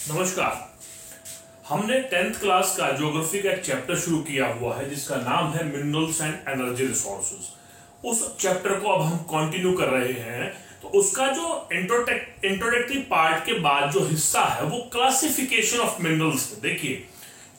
नमस्कार। हमने 10th class का ज्योग्राफी का एक चैप्टर शुरू किया हुआ है जिसका नाम है मिनरल्स एंड एनर्जी रिसोर्सेज। उस चैप्टर को अब हम कंटिन्यू कर रहे हैं। तो उसका जो इंट्रोडक्टरी पार्ट के बाद जो हिस्सा है वो क्लासिफिकेशन ऑफ मिनरल्स है। देखिए,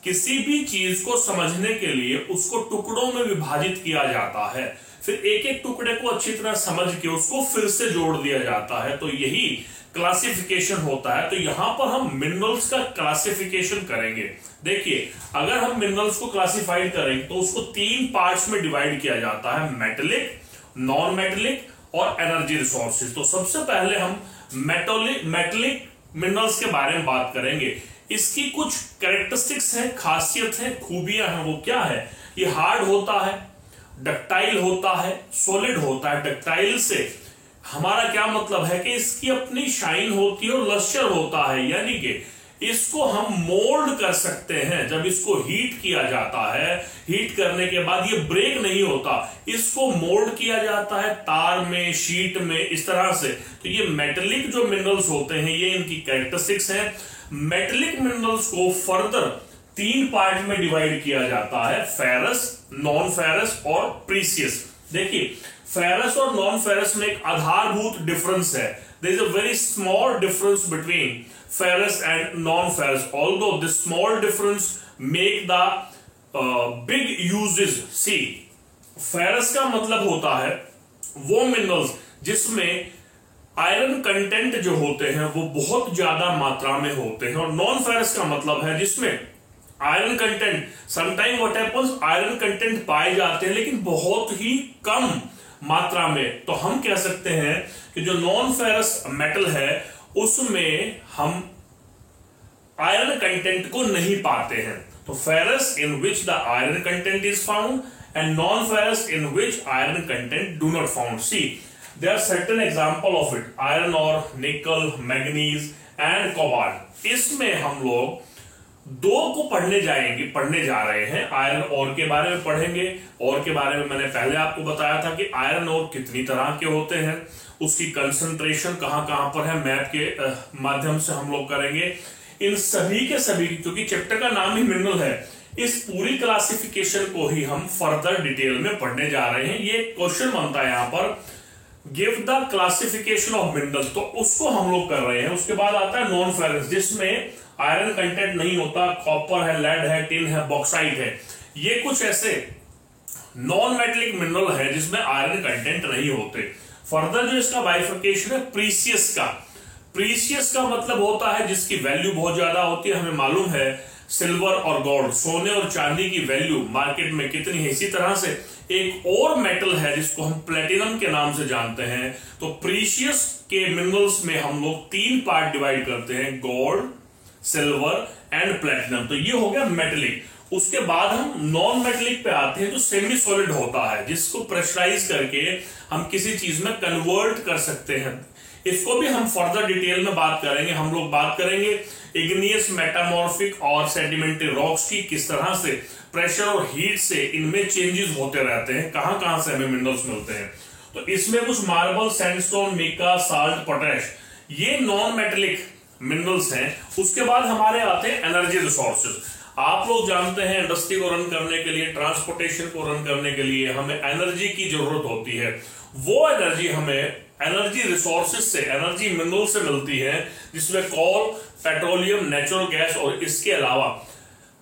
किसी भी चीज को समझने के लिए उसको टुकड़ों में विभाजित किया जाता है, फिर एक एक टुकड़े को अच्छी तरह समझ के उसको फिर से जोड़ दिया जाता है, तो यही क्लासिफिकेशन होता है। तो यहां पर हम मिनरल्स का क्लासिफिकेशन करेंगे। देखिए, अगर हम मिनरल्स को क्लासिफाइड करेंगे तो उसको 3 पार्ट्स में डिवाइड किया जाता है, मेटेलिक, नॉन मेटेलिक और एनर्जी रिसोर्सेज। तो सबसे पहले हम मेटेलिक मिनरल्स के बारे में बात करेंगे। इसकी कुछ कैरेक्टरिस्टिक्स हैं, खासियत है, खूबियां हैं। वो क्या है? ये हार्ड होता है, डक्टाइल होता है, सॉलिड होता है। डक्टाइल से हमारा क्या मतलब है कि इसकी अपनी शाइन होती है और लस्टर होता है, यानी कि इसको हम मोल्ड कर सकते हैं। जब इसको हीट किया जाता है, हीट करने के बाद ये ब्रेक नहीं होता, इसको मोल्ड किया जाता है तार में, शीट में, इस तरह से। तो ये मेटेलिक जो मिनरल्स होते हैं ये इनकी कैरेक्टरिस्टिक्स हैं। मेटेलिक मिनरल्स को फर्दर 3 पार्ट में डिवाइड किया जाता है, फेरस, नॉन फेरस और प्रीसियस। देखिए, फेरस और नॉन फेरस में एक आधारभूत डिफरेंस है। There is a very small difference between ferrous and non ferrous, although this small difference make the big usages. See, ferrous का मतलब होता है वो मिनरल्स जिसमें आयरन कंटेंट जो होते हैं वो बहुत ज्यादा मात्रा में होते हैं, और नॉन फेरस का मतलब है जिसमें iron content, sometime what happens, iron content पाए जाते हैं लेकिन बहुत ही कम मात्रा में। तो हम कह सकते हैं कि जो नॉन फेरस मेटल है उसमें हम आयरन कंटेंट को नहीं पाते हैं। तो ferrous in which the iron content is found and non ferrous in which iron content do not found. See, there are certain example of it, iron और, nickel, manganese and cobalt. इसमें हम लोग 2 को पढ़ने जा रहे हैं। आयरन ओर के बारे में पढ़ेंगे। और के बारे में मैंने पहले आपको बताया था कि आयरन ओर कितनी तरह के होते हैं, उसकी कंसंट्रेशन कहां कहां पर है, मैप के माध्यम से हम लोग करेंगे। इन सभी के सभी, क्योंकि चैप्टर का नाम ही मिनरल है, इस पूरी क्लासिफिकेशन को ही हम फर्दर डिटेल में पढ़ने जा रहे हैं। ये क्वेश्चन बनता है यहां पर, give the classification of minerals, तो उसको हम लोग कर रहे हैं। उसके बाद आता है नॉन फेरस जिसमें आयरन कंटेंट नहीं होता, कॉपर है, लेड है, टिन है, बॉक्साइट है। ये कुछ ऐसे नॉन मेटेलिक मिनरल है जिसमें आयरन कंटेंट नहीं होते। फर्दर जो इसका बाइफर्केशन है प्रीसियस का। प्रीसियस का मतलब होता है जिसकी वैल्यू बहुत ज्यादा होती है। हमें मालूम है सिल्वर और गोल्ड, सोने और चांदी की वैल्यू मार्केट में कितनी है। इसी तरह से एक और मेटल है जिसको हम प्लेटिनम के नाम से जानते हैं। तो प्रीसियस के मिनरल्स में हम लोग 3 पार्ट डिवाइड करते हैं, गोल्ड, सिल्वर एंड प्लेटिनम। तो ये हो गया मेटेलिक। उसके बाद हम नॉन मेटेलिक पे आते हैं जो सेमी सॉलिड होता है, जिसको प्रेशराइज करके हम किसी चीज में कन्वर्ट कर सकते हैं। इसको भी हम फर्दर डिटेल में बात करेंगे। हम लोग बात करेंगे इग्नियस, मेटामॉर्फिक और सेडिमेंट्री रॉक्स की, किस तरह से प्रेशर और हीट से इनमें चेंजेस होते रहते हैं, कहां कहां से हमें मिनरल्स मिलते हैं। तो इसमें कुछ marble, sandstone, mica, salt, potash, ये नॉन मेटेलिक मिनरल्स हैं। उसके बाद हमारे आते हैं एनर्जी रिसोर्सेज। आप लोग जानते हैं इंडस्ट्री को रन करने के लिए, ट्रांसपोर्टेशन को रन करने के लिए हमें एनर्जी की जरूरत होती है। वो एनर्जी हमें एनर्जी रिसोर्सेज से, एनर्जी मिनरल से मिलती है, जिसमें कोल, पेट्रोलियम, नेचुरल गैस और इसके अलावा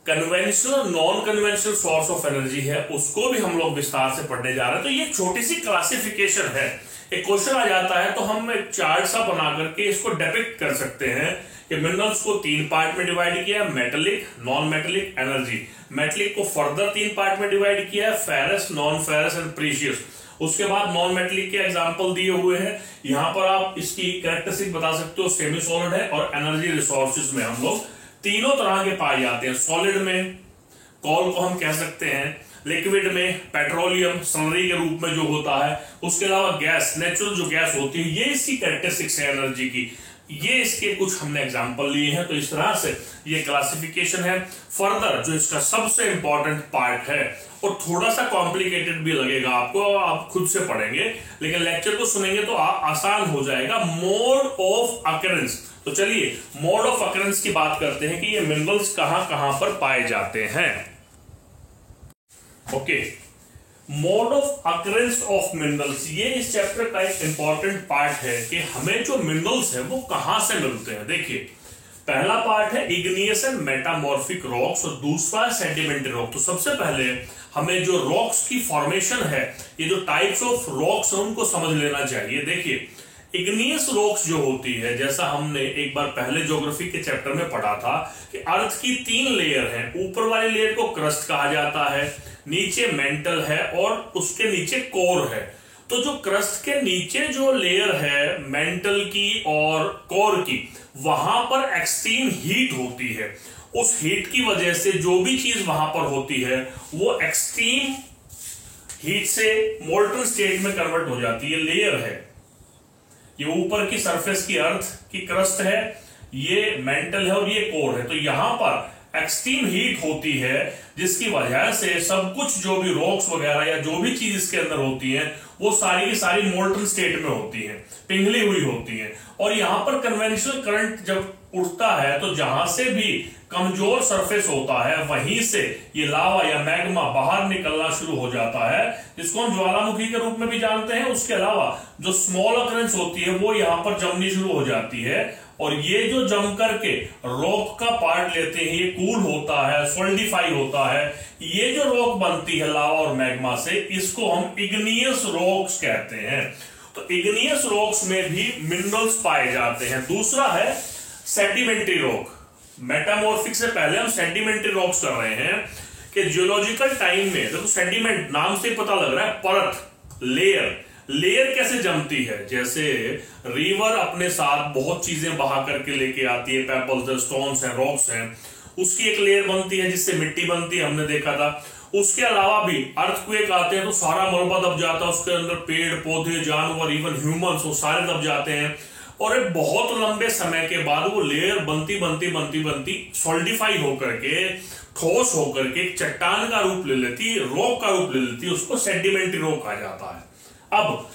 conventional, non conventional source of energy है, उसको भी हम लोग विस्तार से पढ़ने जा रहे हैं। तो ये छोटी सी क्लासिफिकेशन है। एक क्वेश्चन आ जाता है तो हम एक चार्ट सा बना करके इसको डिपिक्ट कर सकते हैं कि मिनरल्स को 3 पार्ट में डिवाइड किया, metallic, non metallic, energy. Metallic को फर्दर 3 पार्ट में डिवाइड किया, ferrous, non ferrous and precious. उसके बाद नॉन मेटेलिक के एग्जांपल दिए हुए हैं। यहां पर आप इसकी कैरेक्टरिस्टिक बता सकते हो, सेमी सॉलिड है। और एनर्जी रिसोर्सेज में हम लोग तीनों तरह के पाए जाते हैं। सॉलिड में कोल को हम कह सकते हैं, लिक्विड में पेट्रोलियम स्लरी के रूप में जो होता है, उसके अलावा गैस, नेचुरल जो गैस होती है, ये इसकी कैरेक्टरिस्टिक्स है एनर्जी की। ये इसके कुछ हमने एग्जांपल लिए हैं। तो इस तरह से ये क्लासिफिकेशन है। फर्दर जो इसका सबसे इंपॉर्टेंट पार्ट है और थोड़ा सा कॉम्प्लिकेटेड भी लगेगा आपको, आप खुद से पढ़ेंगे, लेकिन लेक्चर को सुनेंगे तो आसान हो जाएगा, मोड ऑफ अकरेंस। तो चलिए मोड ऑफ अकरेंस की बात करते हैं कि ये मिनरल्स कहां कहां पर पाए जाते हैं। Okay, mode of occurrence of minerals, ये इस चैप्टर का एक इंपॉर्टेंट पार्ट है कि हमें जो मिनरल्स है वो कहां से मिलते हैं। देखिए, पहला पार्ट है इग्नियस एंड मेटामॉर्फिक रॉक्स और दूसरा सेडिमेंट्री रॉक। तो सबसे पहले हमें जो रॉक्स की फॉर्मेशन है, ये जो टाइप्स ऑफ रॉक्स है उनको समझ लेना चाहिए। देखिए, इग्नियस रॉक्स जो होती है, जैसा हमने एक बार पहले ज्योग्राफी के चैप्टर में पढ़ा था कि अर्थ की 3 लेयर हैं। ऊपर वाली लेयर को क्रस्ट कहा जाता है, नीचे मेंटल है और उसके नीचे कोर है। तो जो क्रस्ट के नीचे जो लेयर है मेंटल की और कोर की, वहां पर एक्सट्रीम हीट होती है। उस हीट की वजह से जो भी चीज वहां पर होती है वो एक्सट्रीम हीट से मोल्टन स्टेट में कन्वर्ट हो जाती है। लेयर है, ये ऊपर की सरफेस की अर्थ की क्रस्ट है, ये मेंटल है और ये कोर है। तो यहां पर एक्सट्रीम हीट होती है जिसकी वजह से सब कुछ जो भी रॉक्स वगैरह या जो भी चीज इसके अंदर होती है वो सारी की सारी मोल्टन स्टेट में होती है, पिघली हुई होती है। और यहां पर कन्वेंशनल करंट जब उठता है तो जहां से भी कमजोर सरफेस होता है वहीं से ये लावा या मैग्मा बाहर निकलना शुरू हो जाता है, जिसको हम ज्वालामुखी के रूप में भी जानते हैं। उसके अलावा जो स्मॉल अकरेंस होती है वो यहां पर जमनी शुरू हो जाती है और ये जो जम करके रॉक का पार्ट लेते हैं, ये कूल होता है, सॉलिडिफाई होता है। ये जो रॉक बनती है लावा और मैग्मा से, इसको हम इग्नियस रॉक्स कहते हैं। तो इग्नियस रॉक्स में भी मिनरल्स पाए जाते हैं। दूसरा है सेडिमेंट्री रॉक। मेटामॉर्फिक से पहले हम सेडिमेंट्री रॉक्स कर रहे हैं कि जियोलॉजिकल टाइम में, देखो सेडिमेंट नाम से पता लग रहा है, परत, लेयर। लेयर कैसे जमती है? जैसे रिवर अपने साथ बहुत चीजें बहा करके लेके आती है, पेबल्स, स्टोन्स हैं, रॉक्स हैं, उसकी एक लेयर बनती है जिससे मिट्टी बनती है, हमने देखा था। उसके अलावा भी अर्थक्वेक आते हैं तो सारा मलबा दब जाता है, उसके अंदर पेड़ पौधे, जानवर, इवन ह्यूमंस, वो सारे दब जाते हैं और एक बहुत लंबे समय के बाद वो लेयर बनती बनती बनती बनती सॉलिडिफाई होकर के, ठोस होकर के चट्टान का रूप ले लेती है, रॉक का रूप ले लेती है, उसको सेडिमेंट्री रॉक कहा जाता है। अब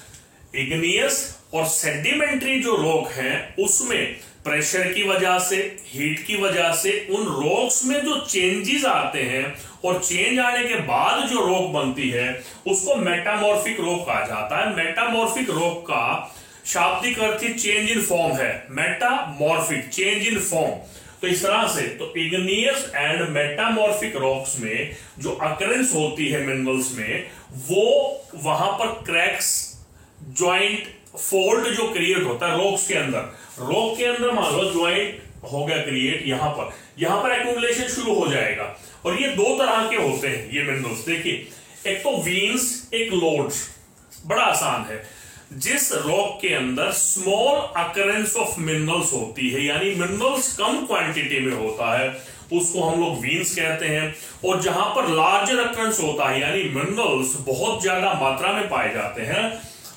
इग्नियस और सेडिमेंट्री जो रॉक हैं उसमें प्रेशर की वजह से, हीट की वजह से उन रॉक्स में जो चेंजेस आते हैं और चेंज आने के बाद जो रॉक बनती है उसको मेटामॉर्फिक रॉक कहा जाता है। मेटामॉर्फिक रॉक का शाब्दिक अर्थ चेंज इन फॉर्म है, मेटामॉर्फिक, चेंज इन फॉर्म। तो इस तरह से तो इग्नियस एंड मेटामॉर्फिक रॉक्स में जो अकरेंस होती है मिनरल्स में, वो वहां पर क्रैक्स, ज्वाइंट, फोल्ड जो क्रिएट होता है रॉक्स के अंदर, रॉक के अंदर मान लो ज्वाइंट हो गया क्रिएट, यहां पर एक्यूमुलेशन शुरू हो जाएगा। और ये 2 तरह के होते हैं ये मिनरल्स। देखिए, एक तो वीन्स, एक लोड्स। बड़ा आसान है। जिस रॉक के अंदर स्मॉल अकरेंस ऑफ मिनरल्स होती है, यानी मिनरल्स कम क्वांटिटी में होता है, उसको हम लोग वीन्स कहते हैं। और जहां पर लार्जर अकरेंस होता है, यानी मिनरल्स बहुत ज्यादा मात्रा में पाए जाते हैं,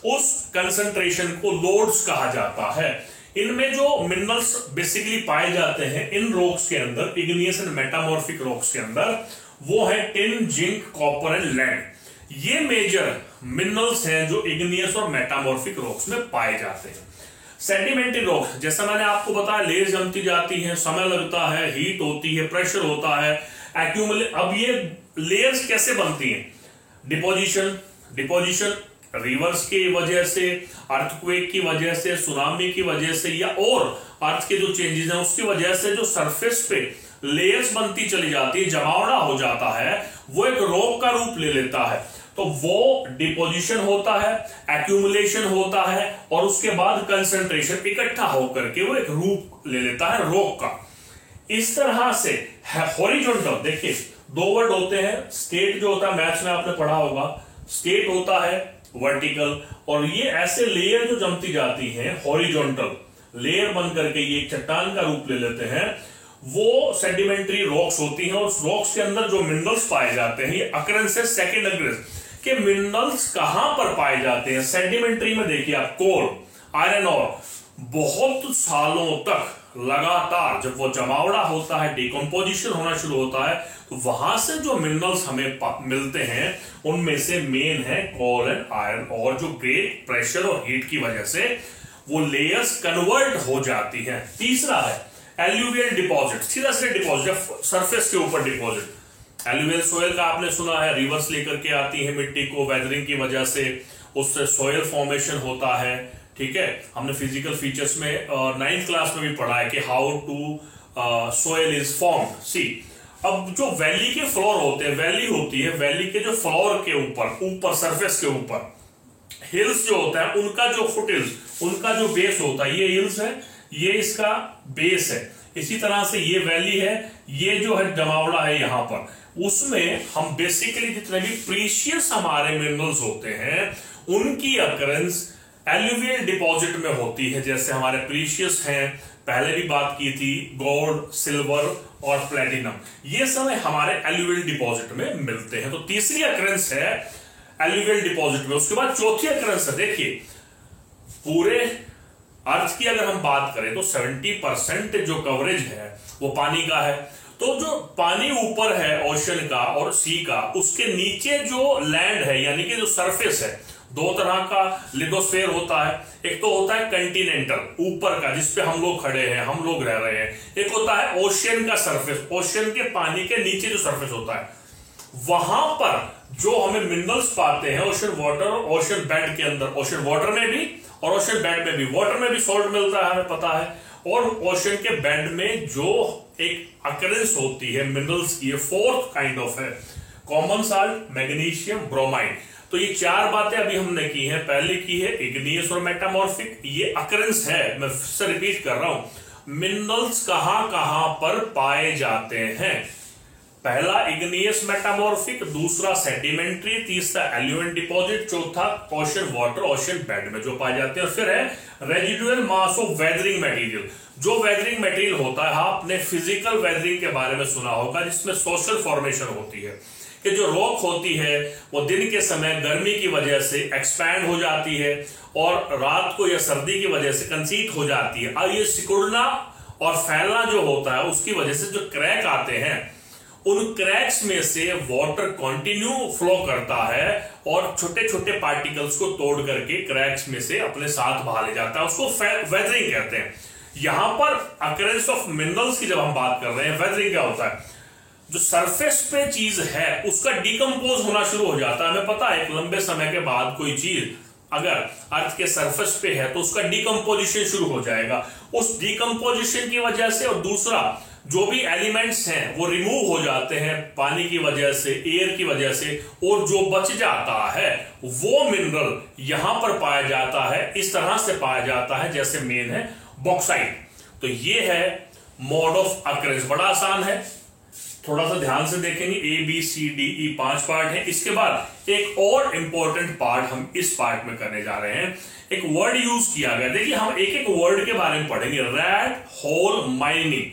उस कंसंट्रेशन को लोड्स कहा जाता है। इनमें जो मिनरल्स बेसिकली पाए जाते हैं इन रॉक्स के अंदर, इग्नियस एंड मेटामॉर्फिक रॉक्स के अंदर, वो है tin, zinc, copper and lead. ये मेजर मिनरल्स हैं जो इग्नियस और मेटामॉर्फिक रॉक्स में पाए जाते हैं। सेडिमेंट्री रॉक, जैसा मैंने आपको बताया, लेयर जमती जाती है, समय लगता है, हीट होती है, प्रेशर होता है, एक्यूमुलेट। अब ये लेयर्स कैसे बनती हैं? डिपोजिशन रिवर्स की वजह से, अर्थक्वेक की वजह से, सुनामी की वजह से, या और अर्थ के जो चेंजेस हैं उसकी वजह से जो सरफेस पे लेयर्स बनती चली जाती है, जमावड़ा हो जाता है, वो एक रॉक का रूप ले लेता है। तो वो डिपोजिशन होता है, एक्यूमुलेशन होता है और उसके बाद कंसंट्रेशन इकट्ठा होकर के वो एक रूप ले लेता है रॉक का। इस तरह से हॉरिजॉन्टल, देखिए 2 वर्ड होते हैं, स्टेट जो होता है मैथ्स में आपने पढ़ा होगा, स्टेट होता है वर्टिकल, और ये ऐसे लेयर जो जमती जाती हैं हॉरिजॉन्टल लेयर बन करके ये चट्टान का रूप ले लेते हैं, वो सेडिमेंट्री रॉक्स होती हैं। और उस रॉक्स के अंदर जो मिनरल्स पाए जाते हैं, ये अकरेंस है सेकेंड अकरेंस के मिनरल्स कहां पर पाए जाते हैं। सेडिमेंट्री में देखिए आप कोल, आयरन और बहुत सालों तक लगातार जब वो जमावड़ा होता है, डिकम्पोजिशन होना शुरू होता है, तो वहां से जो मिनरल्स हमें मिलते हैं उनमें से मेन है कोल एंड आयरन और, जो ग्रेट प्रेशर और हीट की वजह से वो लेयर्स कन्वर्ट हो जाती हैं। तीसरा है एल्यूवियल डिपॉजिट, सीधा सीधा डिपॉजिट, सरफेस के ऊपर डिपॉजिट। एल्यूवियल सोयल का आपने सुना है, रिवर्स लेकर के आती है मिट्टी को, वेदरिंग की वजह से उससे सोयल फॉर्मेशन होता है। ठीक है, हमने फिजिकल फीचर्स में 9th क्लास में भी पढ़ा है कि how to soil is formed. See, अब जो वैली के फ्लोर होते हैं, वैली होती है, वैली के जो फ्लोर के ऊपर सरफेस के ऊपर हिल्स जो होता है, उनका जो फुट हिल्स, उनका जो बेस होता है, ये हिल्स है, ये इसका बेस है। इसी तरह से ये वैली है, ये जो है जमावड़ा है यहां पर, उसमें हम बेसिकली जितने भी प्रीशियस हमारे मिनरल्स होते हैं उनकी अकरेंस एल्यूवियल डिपॉजिट में होती है। जैसे हमारे प्रीशियस हैं, पहले भी बात की थी, गोल्ड, सिल्वर और प्लेटिनम, ये सब हमारे एल्यूवियल डिपॉजिट में मिलते हैं। तो तीसरी अकरेंस है एल्यूवियल डिपॉजिट में। उसके बाद चौथी अकरेंस है, देखिए पूरे अर्थ की अगर हम बात करें तो 70% जो कवरेज है वो पानी का है। तो जो पानी ऊपर है ओशन का और सी का, उसके नीचे जो लैंड है यानी कि जो सरफेस है, दो तरह का लिथोस्फीयर होता है। एक तो होता है कंटिनेंटल, ऊपर का जिसपे हम लोग खड़े हैं, हम लोग रह रहे हैं। एक होता है ओशियन का सरफेस, ओशियन के पानी के नीचे जो सरफेस होता है, वहां पर जो हमें मिनरल्स पाते हैं ओशन वाटर, ओशन बेड के अंदर, ओशन वाटर में भी और ओशन बेड में भी। वाटर में भी सॉल्ट मिलता है, हमें पता है, और ओशन के बेड में जो एक अकरेंस होती है मिनरल्स की, फोर्थ काइंड ऑफ है कॉमन साल्ट, मैग्नीशियम, ब्रोमाइड। तो ये चार बातें अभी हमने की हैं। पहले की है इग्नियस और मेटामॉर्फिक, ये अकरेंस है, मैं फिर से रिपीट कर रहा हूं। मिनरल्स कहां कहां पर पाए जाते हैं? पहला इग्नियस मेटामॉर्फिक, दूसरा सेडिमेंट्री, तीसरा एल्यूवियल डिपॉजिट, चौथा ओशन वाटर, ओशन बेड में जो पाए जाते हैं। और फिर है residual mass of weathering material. जो वेदरिंग मटेरियल होता है, आपने फिजिकल वेदरिंग के बारे में सुना होगा, जिसमें सोशल फॉर्मेशन होती है कि जो रॉक होती है वो दिन के समय गर्मी की वजह से एक्सपैंड हो जाती है और रात को या सर्दी की वजह से कंसीट हो जाती है। और ये सिकुड़ना और फैलना जो होता है, उसकी वजह से जो क्रैक आते हैं, उन क्रैक्स में से वाटर कंटिन्यू फ्लो करता है और छोटे छोटे पार्टिकल्स को तोड़ करके क्रैक्स में से अपने साथ बहा ले जाता है। उसको वेदरिंग कहते हैं। यहां पर अकरेंस ऑफ मिनरल्स की जब हम बात कर रहे हैं, वेदरिंग क्या होता है? जो सरफेस पे चीज है उसका डिकम्पोज होना शुरू हो जाता है। हमें पता है एक लंबे समय के बाद कोई चीज अगर अर्थ के सरफेस पे है तो उसका डिकम्पोजिशन शुरू हो जाएगा। उस डिकम्पोजिशन की वजह से, और दूसरा जो भी एलिमेंट्स हैं वो रिमूव हो जाते हैं पानी की वजह से, एयर की वजह से, और जो बच जाता है वो मिनरल यहां पर पाया जाता है। इस तरह से पाया जाता है जैसे मेन है बॉक्साइट। तो ये है मोड ऑफ अकरेंस, बड़ा आसान है, थोड़ा सा ध्यान से देखेंगे। ABCDE 5 पार्ट है। इसके बाद एक और इंपॉर्टेंट पार्ट हम इस पार्ट में करने जा रहे हैं। एक वर्ड यूज किया गया, देखिए हम एक एक वर्ड के बारे में पढ़ेंगे। Rat hole mining.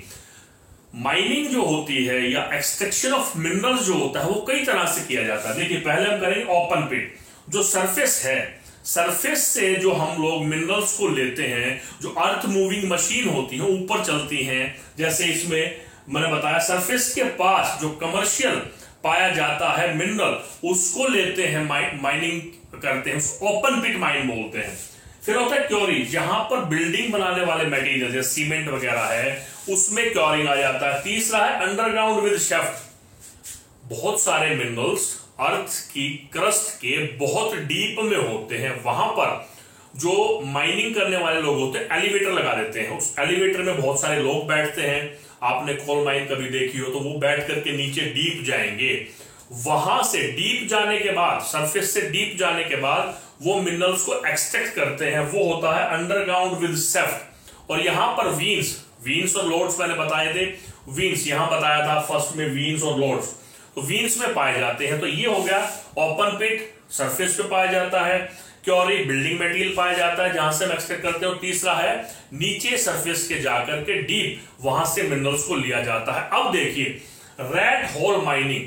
माइनिंग जो होती है या एक्सट्रैक्शन ऑफ मिनरल्स जो होता है वो कई तरह से किया जाता है। देखिए पहले हम करेंगे ओपन पिट। जो सरफेस है, सरफेस से जो हम लोग मिनरल्स को लेते हैं, जो अर्थ मूविंग मशीन होती है ऊपर चलती हैं, जैसे इसमें मैंने बताया सरफेस के पास जो कमर्शियल पाया जाता है मिनरल, उसको लेते हैं, माइनिंग करते हैं, ओपन पिट माइन बोलते हैं। फिर होता है क्योरी, जहां पर बिल्डिंग बनाने वाले मटेरियल जैसे सीमेंट वगैरह है, उसमें क्योरिंग आ जाता है। तीसरा है अंडरग्राउंड विद शेफ्ट। बहुत सारे मिनरल्स अर्थ की क्रस्ट के बहुत डीप में होते हैं, वहां पर जो माइनिंग करने वाले लोग होते हैं एलिवेटर लगा देते हैं। उस एलिवेटर में बहुत सारे लोग बैठते हैं। आपने कोल माइन कभी देखी हो तो वो बैठ करके नीचे डीप जाएंगे। वहां से डीप जाने के बाद, सरफेस से डीप जाने के बाद वो मिनरल्स को एक्सट्रैक्ट करते हैं, वो होता है अंडरग्राउंड विद शेफ्ट। और यहां पर वीन्स और लोड्स मैंने बताए थे। वीन्स यहां बताया था फर्स्ट में, वीन्स और लोड्स, तो वीन्स में पाए जाते हैं। तो ये हो गया ओपन पिट, सरफेस पे पाया जाता है। क्योरी, बिल्डिंग मटेरियल पाया जाता है जहां से हम एक्सट्रैक्ट करते हैं। और तीसरा है नीचे सरफेस के जाकर के डीप, वहां से मिनरल्स को लिया जाता है। अब देखिए red hole mining,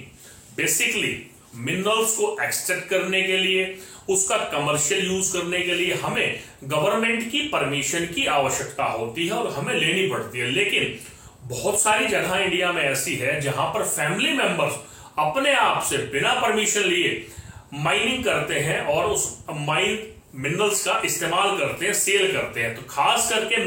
basically minerals को एक्सट्रैक्ट करने के लिए, उसका कमर्शियल यूज करने के लिए हमें गवर्नमेंट की परमिशन की आवश्यकता होती है और हमें लेनी पड़ती है। लेकिन बहुत सारी जगह इंडिया में ऐसी है जहां पर फैमिली मेंबर्स अपने आप से बिना परमिशन लिए माइनिंग करते हैं और उस माइन मिनरल्स का इस्तेमाल करते हैं, सेल करते हैं। तो खास करके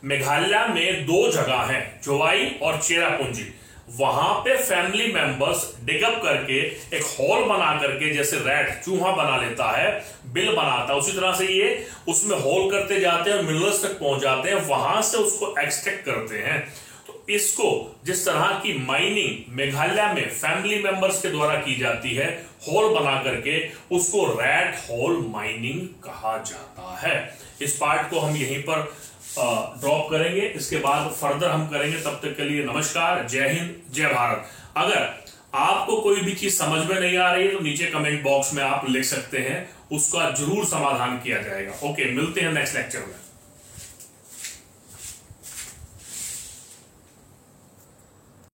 मेघालय में दो जगह हैं, जोवाई और चेरापूंजी। वहां पे फैमिली मेंबर्स डिगअप करके एक हॉल बना करके, जैसे रैट चूहा बना लेता है, बिल बनाता है, उसी तरह से ये उसमें होल करते जाते हैं और मिनरल्स तक पहुंच जाते हैं, वहां से उसको एक्सट्रैक्ट करते हैं। तो इसको जिस तरह की माइनिंग मेघालय में फैमिली मेंबर्स के द्वारा की जाती है होल बना करके, उसको रैट होल माइनिंग कहा जाता है। इस पार्ट को हम यहीं पर ड्रॉप करेंगे, इसके बाद फर्दर हम करेंगे। तब तक के लिए नमस्कार, जय हिंद, जय भारत। अगर आपको कोई भी चीज समझ में नहीं आ रही है तो नीचे कमेंट बॉक्स में आप लिख सकते हैं, उसका जरूर समाधान किया जाएगा। ओके, मिलते हैं नेक्स्ट लेक्चर में।